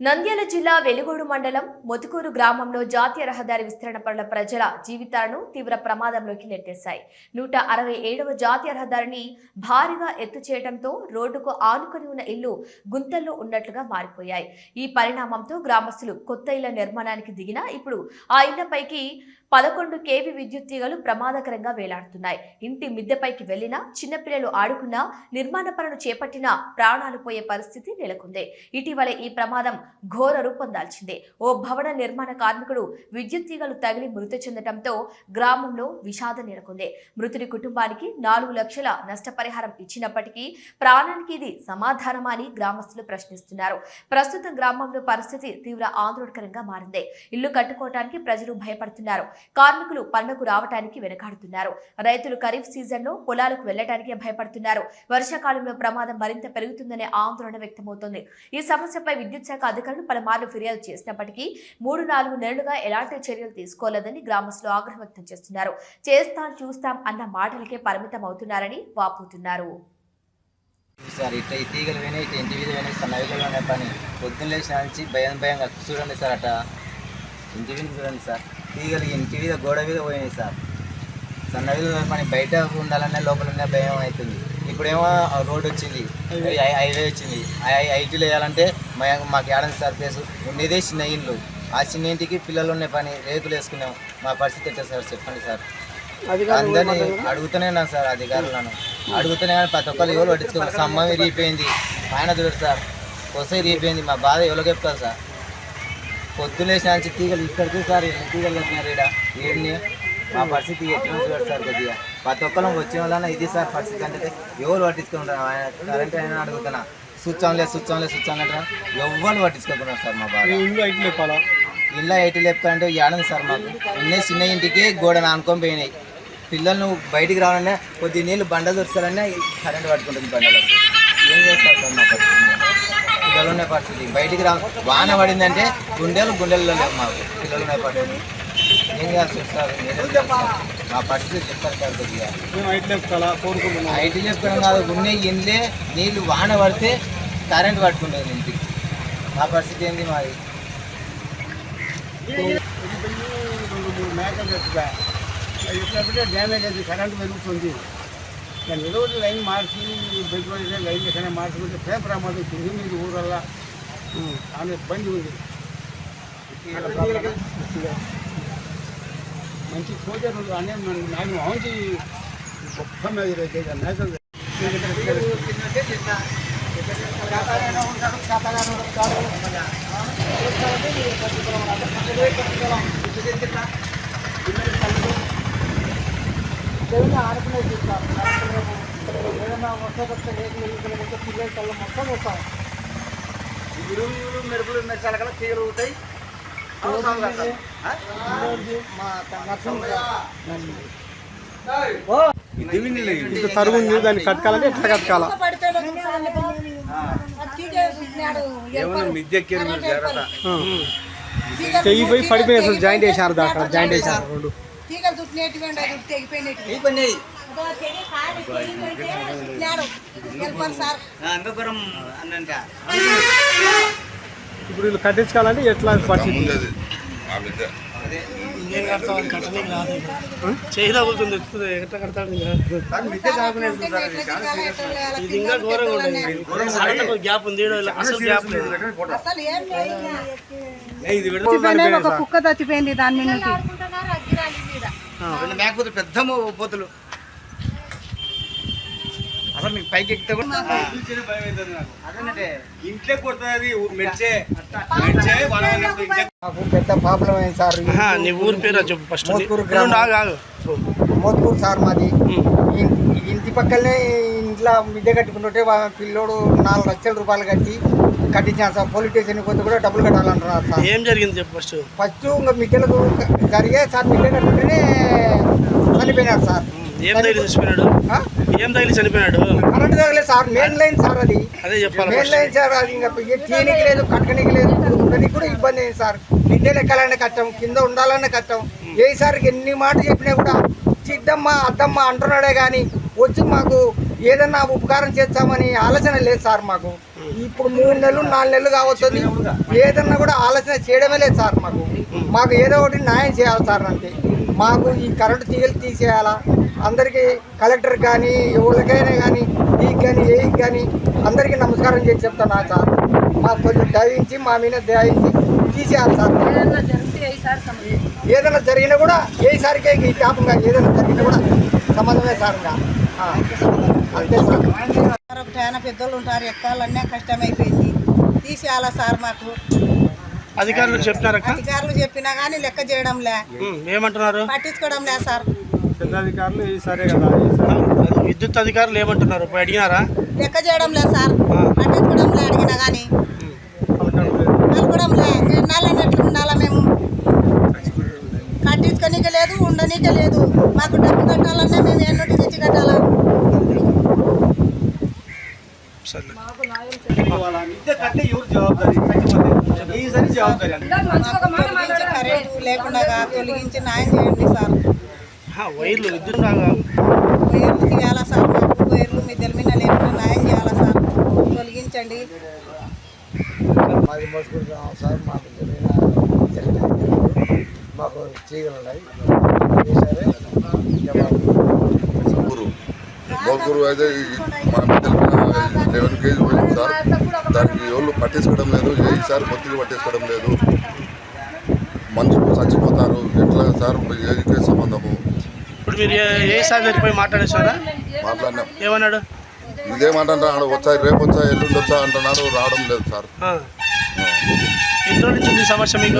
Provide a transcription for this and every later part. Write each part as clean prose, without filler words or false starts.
నంద్యాల జిల్లా వెలుగోడు మండలం మొతుకూరు గ్రామంలో జాతీయ రహదారి విస్తరణ పనుల ప్రజల జీవితాలను తీవ్ర ప్రమాదంలోకి నెట్టేశాయి. 167వ జాతీయ రహదారిని భారీగా ఎత్తు చేయడంతో రోడ్డుకు ఆనుకొని ఉన్న ఇల్లు గుంతల్లో ఉన్నట్లుగా మారిపోయాయి. ఈ పరిణామంతో గ్రామస్తులు కొత్త ఇళ్ల నిర్మాణానికి దిగినా ఇప్పుడు ఆ ఇళ్లపైకి 11 kV విద్యుత్ తీగలు ప్రమాదకరంగా వేలాడుతున్నాయి. ఇంటి మిద్దెపైకి వెళ్లినా, చిన్నపిల్లలు ఆడుకున్నా, నిర్మాణ పనులు చేపట్టినా ప్రాణాలు పోయే పరిస్థితి నెలకొంది. ఇటీవలే ఈ ప్రమాదం ఘోర రూపం దాల్చింది. ఓ భవన నిర్మాణ కార్మికుడు విద్యుత్ తీగలు తగిలి మృతి చెందడంతో గ్రామంలో విషాదం నెలకొంది. మృతుడి కుటుంబానికి 4 లక్షల నష్టపరిహారం ఇచ్చినప్పటికీ ప్రాణానికి ఇది సమాధానమా అని గ్రామస్తులు ప్రశ్నిస్తున్నారు. ప్రస్తుతం గ్రామంలో పరిస్థితి తీవ్ర ఆందోళనకరంగా మారింది. ఇల్లు కట్టుకోవడానికి ప్రజలు భయపడుతున్నారు. కార్మికులు పనులకు రావడానికి వెనకాడుతున్నారు. రైతులు ఖరీఫ్ సీజన్లో పొలాలకు వెళ్లడానికి భయపడుతున్నారు. వర్షాకాలంలో ప్రమాదం మరింత పెరుగుతుందనే ఆందోళన వ్యక్తమవుతోంది. ఈ సమస్యపై విద్యుత్ శాఖ అధికారులు పలుమార్లు ఫిర్యాదు చేసినప్పటికీ 3-4 నెలలుగా ఎలాంటి చర్యలు తీసుకోలేదని గ్రామస్తులు ఆగ్రహం వ్యక్తం చేస్తున్నారు. చేస్తాం చూస్తాం అన్న మాటలకే పరిమితం అవుతున్నారని వాపోతున్నారు. సార్ ఇట్లా ఈ తీగలు వినే ఇట్లా ఇంటి మీద వినే సార్ నైవేద్యంగా పని పొద్దున్న లేచిన నుంచి భయంగా చూడండి సార్. అట్లా ఇంటి మీద చూడండి సార్, తీగలు ఇంటి మీద గోడ మీద పోయినాయి సార్. నైవేద్యం పని బయట ఉండాలనే లోపల ఉన్న భయం అవుతుంది. ఇప్పుడేమో రోడ్ వచ్చింది, హైవే వచ్చింది. ఐటీలు వేయాలంటే మాకు ఏడాది సార్ ప్లేసు ఉండేదే చిన్న ఇల్లు. ఆ చిన్న ఇంటికి పిల్లలు ఉన్న పని రేతులు వేసుకున్నాం. మా పరిస్థితి ఎట్లా సార్ చెప్పండి సార్. అందరినీ అడుగుతూనే ఉన్నాను సార్, అధికారులను అడుగుతూనే కానీ ప్రతి ఒక్కరు ఎవరు పట్టించుకోవాలి. సమ్మవి రీపోయింది, ఆయన చూడరు సార్, కొసై రీపోయింది. మా బాధ ఎవరు చెప్తారు సార్. పొద్దున్న వేసిన నుంచి తీగలు ఇక్కడికి సార్ తీగలు కట్టినారు ఇక్కడ ఏడిని. మా పరిస్థితి ఎట్లా చూడాలి సార్. కొద్దిగా ప్రతి ఒక్కరం వచ్చిన వాళ్ళ ఇది సార్ పరిస్థితి అంటే ఎవరు పట్టించుకుంటారు. ఆయన కరెంట్ అయినా అడుగుతున్నా, స్విచ్ ఆన్ అంటే ఎవరు పట్టించుకుంటున్నారు సార్. మా బాధ ఇల్లు ఐటీ లేపుతారంటే ఏడంది సార్. మాకు ఉన్నే చిన్న ఇంటికి గోడ నానుకొని పోయినాయి. పిల్లలు బయటికి రావాలన్నా కొద్ది నీళ్ళు బండలు దొరుకుతారన్నా కరెంట్ పట్టుకుంటుంది బండలకు. ఏం చేస్తారు సార్ మా పరిస్థితి? పిల్లలు ఉన్న పరిస్థితి బయటికి వాన పడిందంటే గుండెల్లో లేవు మాకు. పిల్లలు ఉన్న పరిస్థితి ఏం చేయాల్సి వస్తారు? మా పరిస్థితి చెప్తారు సార్. కొద్దిగా ఐటీ చెప్పుకోవడం కాదు, ఉన్న ఇండ్లే నీళ్ళు వాన పడితే కరెంట్ పట్టుకుంటుంది ఇంటికి. మా పరిస్థితి ఏంది మాది? ఎప్పుడప్పుడే డ్యామేజ్ అయింది, కరెంటు పెరుగుతుంది. దాన్ని ఏదో ఒకటి లైన్ మార్చి పెట్టుబడి లైన్ ఎక్కడైనా మార్చుకుంటే ప్రేమ ప్రమాదం వచ్చింది. మీరు ఊరల్లా చాలా ఇబ్బంది ఉంది. మంచి సోదరులు అనే నాకు మంచి గొప్ప మేకలు ఏదైనా ఆడుకునే చూస్తాం. ఏదైనా వర్షపక్ష రేకులు పిల్లల కళ్ళు మొత్తం వస్తాం. మెరుపులు మెచ్చాల తీగలు ఉంటాయి. తరుగుంది, దాన్ని కట్టాలంటే ఎట్లా కట్టాలా? తెగిపోయి పడిపోయి జాయింట్ వేసారు. అక్కడ జాయింట్ వేసారు రెండు. ఇప్పుడు వీళ్ళు కట్టించుకోవాలంటే ఎట్లా పరిస్థితి? చేయదవుతుంది ఎట్లా కడతాడు? ఇది ఇంకా ఘోరంగా ఉంటుంది. గ్యాప్ ఉంది, అసలు గ్యాప్ లేదు. ఒక కుక్క చచ్చిపోయింది దాని మీద. మేకపోతే పెద్ద పోతులు అసలు మీకు పైకి ఎక్కితే ఇంట్లో కొడుతుంది. నాకు పెద్ద ప్రాబ్లం అయింది సార్. నీ ఊరి పేరు చెప్పు ఫస్ట్. మోత్కూరు సార్ మాది. ఇంటి పక్కనే ఇంట్లో మిద్దె కట్టుకుంటుంటే పిల్లోడు 4 లక్షల రూపాయలు కట్టించాను సార్. పోలీస్ స్టేషన్కి పోతే కూడా డబ్బులు కట్టాలంటున్నారు సార్. ఏం జరిగింది చెప్పు ఫస్ట్ ఇంకా మిద్దెలకు జరిగే సార్. మిద్దె కట్టుకుంటేనే చనిపోయినాడు సార్. ఏం తగిలి చనిపోయినాడు? కరెంట్ తగలేదు సార్. మెయిన్ లైన్ సార్ అది. అదే చెప్పాలి. Main line sir. అది ఇంకా తీయనికి లేదు, కట్టడానికి లేదు, ఉండడానికి కూడా ఇబ్బంది అయింది సార్. మిద్దెలు ఎక్కాలనే కష్టం, కింద ఉండాలనే కష్టం. ఏ సార్కి ఎన్ని మాటలు చెప్పినా కూడా చిద్దమ్మ అద్దమ్మ అంటున్నాడే కానీ వచ్చి మాకు ఏదన్నా ఉపకారం చేస్తామని ఆలోచన లేదు సార్. మాకు ఈ ఇప్పుడు 3 నెలలు 4 నెలలు కావస్తుంది. ఏదన్నా కూడా ఆలోచన చేయడమే లేదు సార్. మాకు ఏదో ఒకటి న్యాయం చేయాలి సార్. అంతే మాకు ఈ కరెంటు తీగలు తీసేయాలా. అందరికీ కలెక్టర్ కానీ ఎవరికైనా కానీ ఈకి కానీ ఏకి కానీ అందరికీ నమస్కారం చేసి చెప్తున్నా సార్. మాకు కొంచెం దయించి మా మీద దయించి తీసేయాలి సార్. ఏదైనా జరిగినా కూడా ఏసారికే ఈ టాపంగా ఏదైనా జరిగినా కూడా సంబంధమే సార్. అంతే సార్. చాలా పెద్దోళ్ళు ఉంటారు, ఎక్కాలన్నా కష్టమైపోయింది, తీసేయాలా సార్. మాకు అధికారులు చెప్పినారా? అధికారులు చెప్పినా కానీ లెక్క చేయడంలే, ఏమంటున్నారు? పట్టించుకోవడంలే సార్. పెద్ద అధికారులు ఈసారే కదా, విద్యుత్ అధికారులు ఏమంటున్నారు? పోయి అడిగినారా? లెక్క చేయడంలే సార్, పట్టించుకోవడంలే. అడిగినా కానీ పలకడంలే. ఎన్నాళ్ళన్నట్లు ఉండాలా మేము? కట్టించుకోనీకే లేదు, ఉండనీకే లేదు. మాకు డబ్బు కట్టాలన్నా మేము ఎన్నోటి తెచ్చి కట్టాలా? కరెంటు లేకుండా తొలగించి న్యాయం చేయండి సార్. వైర్లు విద్యుత్ వైర్లు తీయాలా సార్. మాకు వైర్లు మీ తెలిమిన లేకుండా న్యాయం చేయాలా సార్. తొలగించండి. మాది మోసుకుంటున్నాం సార్. మాకు చీగలు ఉన్నాయి. మోకూరు అయితే మా బిడ్డలు 11 కేజీ పోయింది సార్. దానికి ఎవరు పట్టించుకోవడం లేదు. ఈసారి పొత్తిగా పట్టించుకోవడం లేదు. మనుషులు చచ్చిపోతారు. ఎట్లా సార్ ఏకే సంబంధము? ఇప్పుడు మీరు ఏ సార్ పోయి మాట్లాడేసారా? మాట్లాడినాం. ఏమన్నాడు? ఇదేమంటున్నాడు, వచ్చాయి రేపు వచ్చాయి ఎల్లుండి వచ్చా అంటున్నాడు. రావడం లేదు సార్. ఎన్ని రోజుల నుంచి సమస్య మీకు?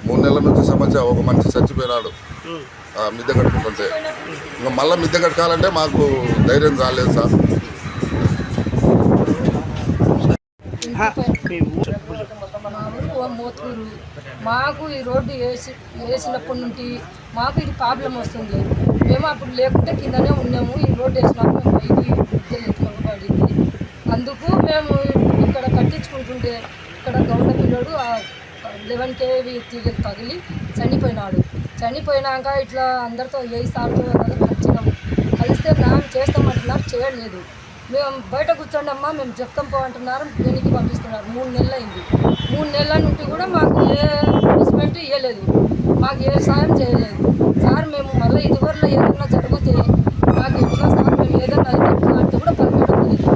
3 నెలల నుంచి సమస్య. ఒక మనిషి చచ్చిపోయినాడు మిద్దె కట్టుకుంటుంటే. ఇంకా మళ్ళీ మిద్దె కట్టుకోవాలంటే మాకు ధైర్యం రాలేదు సార్. మోతూరు మాకు ఈ రోడ్డు వేసినప్పటి నుండి మాకు ఇది ప్రాబ్లం వస్తుంది. మేము అప్పుడు లేకుంటే కిందనే ఉన్నాము. ఈ రోడ్డు వేసినప్పుడు మేము పైకి విద్యలు ఎత్తుకొని పడింది. అందుకు మేము ఇక్కడ కట్టించుకుంటుంటే ఇక్కడ గౌడ పిల్లడు 11 kV తీగలు తగిలి చనిపోయినాడు. చనిపోయినాక ఇట్లా అందరితో 8 సార్లు కలిసినాము. కలిస్తే న్యాయం చేస్తామంటున్నారు, చేయలేదు. మేము బయట కూర్చోండి అమ్మా మేము చెప్తాం పోమంటున్నారు. దేనికి పంపిస్తున్నారు. 3 నెలలు అయింది. 3 నెలల నుండి కూడా మాకు ఏ ఇన్వెస్ట్మెంట్ ఇవ్వలేదు, మాకు ఏ సాయం చేయలేదు సార్. మేము మళ్ళీ ఇదివరలో ఏదైనా జరిగితే మాకు ఎట్లా సార్, మేము ఏదైనా అంటే కూడా పలకడం లేదు.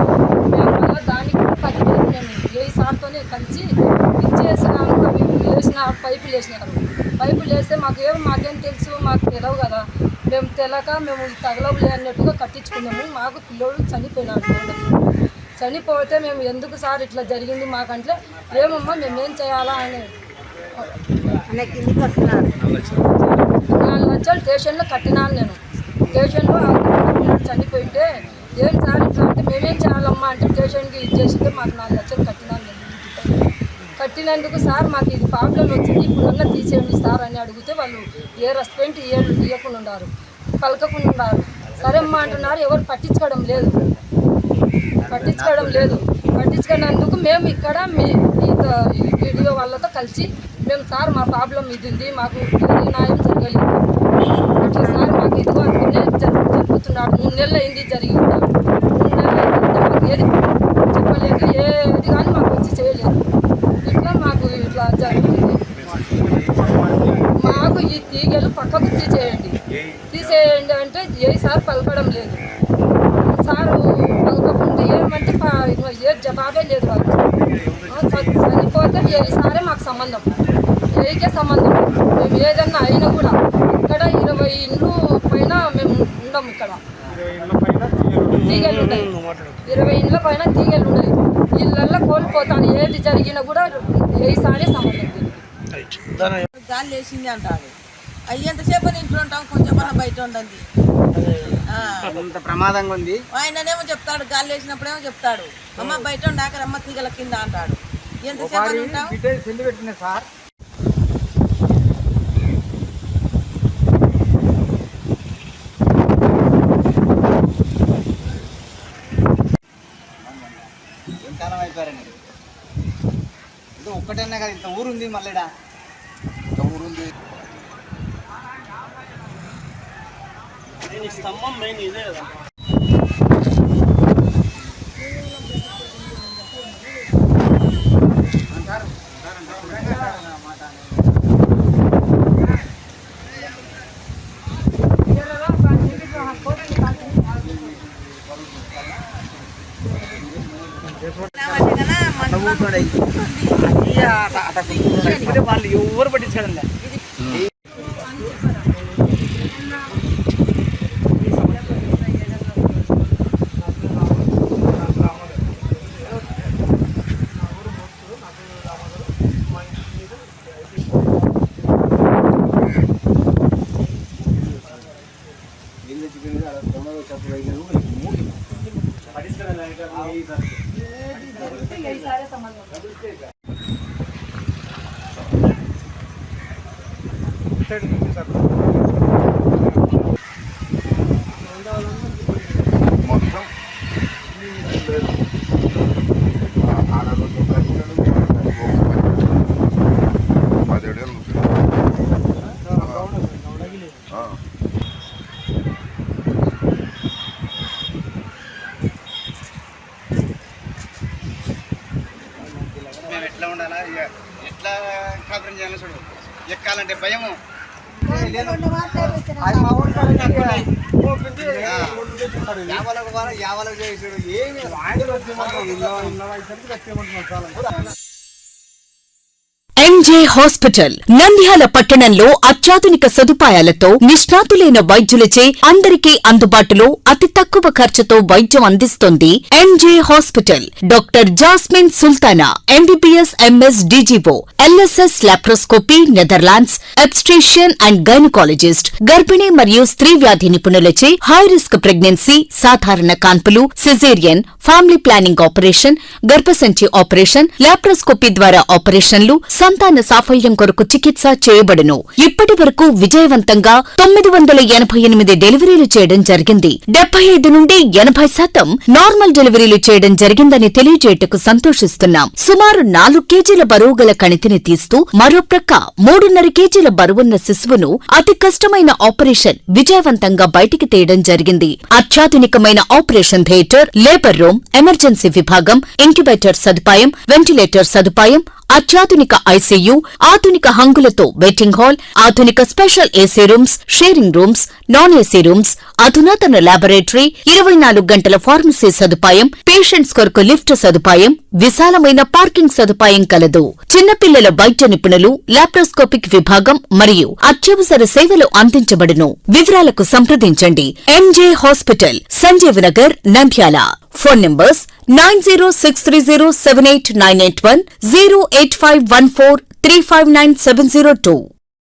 మేము మళ్ళీ దానికి కూడా 10 వేలు మేము 8 సార్తోనే కలిసి ఇచ్చేసినాము. అవి వేసిన పైపులు వేసినారు. పైపులు వేస్తే మాకేం తెలుసు, మాకు తెలియవు కదా. మేము తెలియక మేము తగలవులే అన్నట్టుగా కట్టించుకున్నాము. మాకు పిల్లోడు చనిపోయినాడు. చనిపోతే మేము ఎందుకు సార్ ఇట్లా జరిగింది మాకంటే ఏమమ్మా మేమేం చేయాలా అని కిందికి వస్తున్నారు. 4 లక్షలు స్టేషన్లో కట్టినాను నేను. స్టేషన్లో పిల్లోడు చనిపోయింటే ఏం సార్ ఇట్లా అంటే మేమేం చేయాలమ్మా అంటే స్టేషన్కి ఇచ్చేసింటే మాకు 4 లక్షలు కట్టినాను నేను. కట్టినందుకు సార్ మాకు ఇది ప్రాబ్లం వచ్చింది, ఇప్పుడన్నా తీసేయండి సార్ అని అడిగితే వాళ్ళు ఏ రెస్టారెంట్ ఇవ్వకుండా ఉన్నారు, పలకకుండా ఉన్నారు. సరే అమ్మా అంటున్నారు. ఎవరు పట్టించుకోవడం లేదు. పట్టించుకున్నందుకు మేము ఇక్కడ మీ వీడియో వాళ్ళతో కలిసి మేము సార్ మా ప్రాబ్లం ఇది ఉంది, మాకు న్యాయం జరగలేదు అట్లా సార్. మాకు ఇదిగో అనుకునే జరుగుతున్నాడు. 3 నెలలు అయింది జరిగి కూడా. 3 నెలలు అయింది కూడా మాకు ఏది చెప్పలేదు, ఏది కానీ మాకు వచ్చి చేయలేదు. ఇట్లా మాకు ఇట్లా జరుగుతుంది. మాకు ఈ తీగలు పక్కకు తీసేయండి అంటే ఏ సార్ పలకడం లేదు. సారు పలకకుండా ఏమంటే ఏ జవాబే లేదు వాళ్ళు. చనిపోతే ఏ సారే మాకు సంబంధం, ఏకే సంబంధం. మేము ఏదన్నా అయినా కూడా ఇక్కడ 20 ఇండ్లు పైన మేము ఉన్నాం. ఇక్కడ తీగలు ఉన్నాయి, 20 ఇండ్ల పైన తీగలు ఉన్నాయి. ఇళ్ళల్లో కోల్పోతాను. ఏది జరిగినా కూడా ఏ సారే సంబంధం. గాలి లేచింది అంటారు. అయ్యేంతసేపు ఇంట్లో ఉంటాం, కొంచెం బయట ఉంటుంది. అంత ప్రమాదంగా ఉంది. ఆయననేమో చెప్తాడు, గాలి లేచినప్పుడేమో చెప్తాడు అమ్మ బయట నాకరమ్మ తీగల కింద అంటాడు. ఎంతసేపు ఉంటాం? సెల్లు పెట్టిన సార్. ఎంతకాలం అయిపోయారండి? అంటే ఒక్కటన్నా కదా, ఇంత ఊరుంది మళ్ళీడా, ఇంత ఊరుంది. స్తంభం మెయిన్ ఇదే కదా. వాళ్ళు ఎవరు పట్టించడం లేదు. మొత్తం మేము ఎట్లా ఉండాలా ఎట్లా కాపురం చేయాలి చూడు ఎక్కాలంటే భయము యావలకు చేసాడు ఏమి ఎంజే హాస్పిటల్ నంద్యాల పట్టణంలో అత్యాధునిక సదుపాయాలతో నిష్ణాతులైన వైద్యులచే అందరికీ అందుబాటులో అతి తక్కువ ఖర్చుతో వైద్యం అందిస్తోంది MJ hospital. Doctor Jasmine Sultana MBBS MS DGO LSS laparoscopy Netherlands obstetrician and gynaecologist గర్భిణీ మరియు స్త్రీ వ్యాధి నిపుణులచే హై రిస్క్ ప్రెగ్నెన్సీ సాధారణ కాన్పులు సిజేరియన్ ఫ్యామిలీ ప్లానింగ్ ఆపరేషన్ గర్భసంచి ఆపరేషన్ లాప్రోస్కోపీ ద్వారా ఆపరేషన్లు సంతాన సాఫల్యం కొరకు చికిత్స చేయబడును. ఇప్పటి వరకు విజయవంతంగా 988 డెలివరీలు చేయడం జరిగింది. 75 నుండి 80% నార్మల్ డెలివరీలు చేయడం జరిగిందని తెలియజేయటకు సంతోషిస్తున్నాం. సుమారు 4 కేజీల బరువు గల కణితిని తీస్తూ మరో ప్రక్క 3.5 కేజీల బరువున్న శిశువును అతి కష్టమైన ఆపరేషన్ విజయవంతంగా బయటికి తీయడం జరిగింది. అత్యాధునికమైన operation theatre, labour room, emergency విభాగం, ఇంక్యుబేటర్ సదుపాయం, వెంటిలేటర్ సదుపాయం, అత్యాధునిక ఐసీయూ, ఆధునిక హంగులతో వెయిటింగ్ హాల్, ఆధునిక special AC rooms, sharing rooms, non AC rooms, అధునాతన ల్యాబొరేటరీ, 24 గంటల ఫార్మసీ సదుపాయం, పేషెంట్స్ కొరకు లిఫ్ట్ సదుపాయం, విశాలమైన పార్కింగ్ సదుపాయం కలదు. చిన్నపిల్లల వైద్య నిపుణులు, లాప్రోస్కోపిక్ విభాగం మరియు అత్యవసర సేవలు అందించబడును. వివరాలకు సంప్రదించండి. MJ hospital, Sanjeev Nagar, Nandyal. Phone numbers 9063078981, 08514359702.